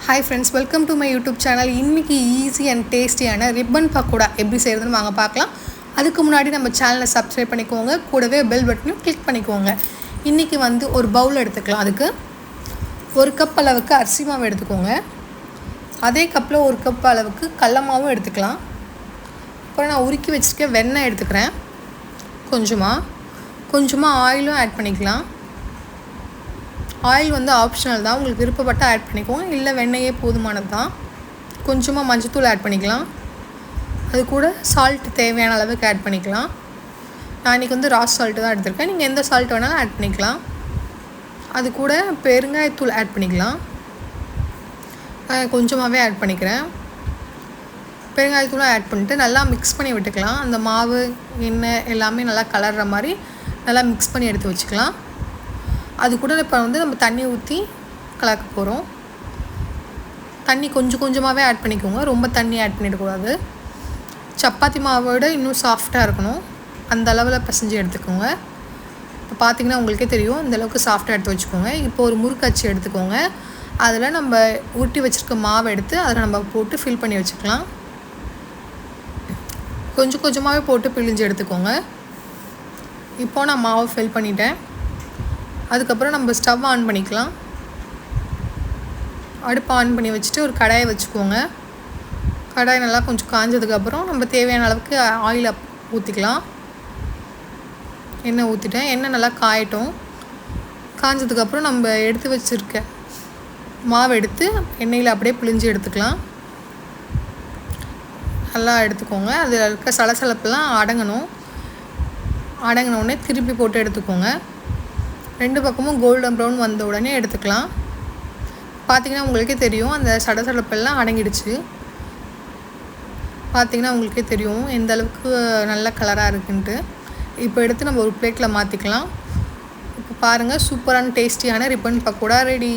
Hi friends, welcome to my YouTube channel. இன்னைக்கு easy and டேஸ்டியான ribbon pakoda எப்படி செய்கிறதுன்னு வாங்க பார்க்கலாம். அதுக்கு முன்னாடி நம்ம சேனலை சப்ஸ்கிரைப் பண்ணிக்கோங்க, கூடவே பெல் பட்டனையும் கிளிக் பண்ணிக்கோங்க. இன்றைக்கி ஒரு பவுல் எடுத்துக்கலாம். அதுக்கு 1 கப் அளவுக்கு அரிசி மாவு எடுத்துக்கோங்க. அதே கப்பில் 1 கப் அளவுக்கு கடல மாவும் எடுத்துக்கலாம். அப்புறம் நான் உருக்கி வச்சுருக்க வெண்ணெய் எடுத்துக்கிறேன். கொஞ்சமாக ஆயிலும் ஆட் பண்ணிக்கலாம். ஆயில் ஆப்ஷனல் தான், உங்களுக்கு விருப்பப்பட்ட ஆட் பண்ணிக்கோங்க, இல்லை வெண்ணெயே போதுமானது தான். கொஞ்சமாக மஞ்சத்தூள் ஆட் பண்ணிக்கலாம். அது கூட சால்ட் தேவையான அளவுக்கு ஆட் பண்ணிக்கலாம். நான் இன்றைக்கி ராஸ் சால்ட்டு தான் எடுத்திருக்கேன், நீங்கள் எந்த சால்ட் வேணாலும் ஆட் பண்ணிக்கலாம். அது கூட பெருங்காயத்தூள் ஆட் பண்ணிக்கலாம். கொஞ்சமாகவே ஆட் பண்ணிக்கிறேன். பெருங்காயத்தூளும் ஆட் பண்ணிட்டு நல்லா மிக்ஸ் பண்ணி விட்டுக்கலாம். அந்த மாவு எண்ணெய் எல்லாமே நல்லா கலர்ற மாதிரி நல்லா மிக்ஸ் பண்ணி எடுத்து வச்சுக்கலாம். அது கூட இப்போ நம்ம தண்ணி ஊற்றி கலக்க போகிறோம். தண்ணி கொஞ்சமாகவே ஆட் பண்ணிக்கோங்க, ரொம்ப தண்ணி ஆட் பண்ணிடக்கூடாது. சப்பாத்தி மாவோட இன்னும் சாஃப்டாக இருக்கணும், அந்த அளவில் பிசைஞ்சு எடுத்துக்கோங்க. இப்போ பார்த்திங்கன்னா உங்களுக்கே தெரியும், இந்தளவுக்கு சாஃப்டாக எடுத்து வச்சுக்கோங்க. இப்போ ஒரு முறுக்கச்சு எடுத்துக்கோங்க. அதில் நம்ம உருட்டி வச்சுருக்க மாவை எடுத்து அதில் நம்ம போட்டு ஃபில் பண்ணி வச்சுக்கலாம். கொஞ்சமாகவே போட்டு பிழிஞ்சு எடுத்துக்கோங்க. இப்போது நான் மாவை ஃபில் பண்ணிட்டேன். அதுக்கப்புறம் நம்ம ஸ்டவ் ஆன் பண்ணிக்கலாம். அடுப்பு ஆன் பண்ணி வச்சுட்டு ஒரு கடாயை வச்சுக்கோங்க. கடாய் நல்லா கொஞ்சம் காஞ்சதுக்கப்புறம் நம்ம தேவையான அளவுக்கு ஆயில் ஊற்றிக்கலாம். எண்ணெய் ஊற்றிட்டேன். எண்ணெய் நல்லா காயட்டும். காஞ்சதுக்கப்புறம் நம்ம எடுத்து வச்சுருக்க மாவு எடுத்து எண்ணெயில் அப்படியே பிழிஞ்சு எடுத்துக்கலாம். நல்லா எடுத்துக்கோங்க. அதில் இருக்க சலசலப்பெல்லாம் அடங்கினோடனே திருப்பி போட்டு எடுத்துக்கோங்க. 2 பக்கமும் கோல்டன் ப்ரௌன் வந்த உடனே எடுத்துக்கலாம். பார்த்திங்கன்னா உங்களுக்கே தெரியும், அந்த சலசலப்பெல்லாம் அடங்கிடுச்சு. பார்த்திங்கன்னா உங்களுக்கே தெரியும் எந்த அளவுக்கு நல்ல கலராக இருக்குன்ட்டு. இப்போ எடுத்து நம்ம ஒரு பிளேட்டில் மாற்றிக்கலாம். இப்போ பாருங்கள், சூப்பரான டேஸ்டியான ரிப்பன் பக்கோடா ரெடி.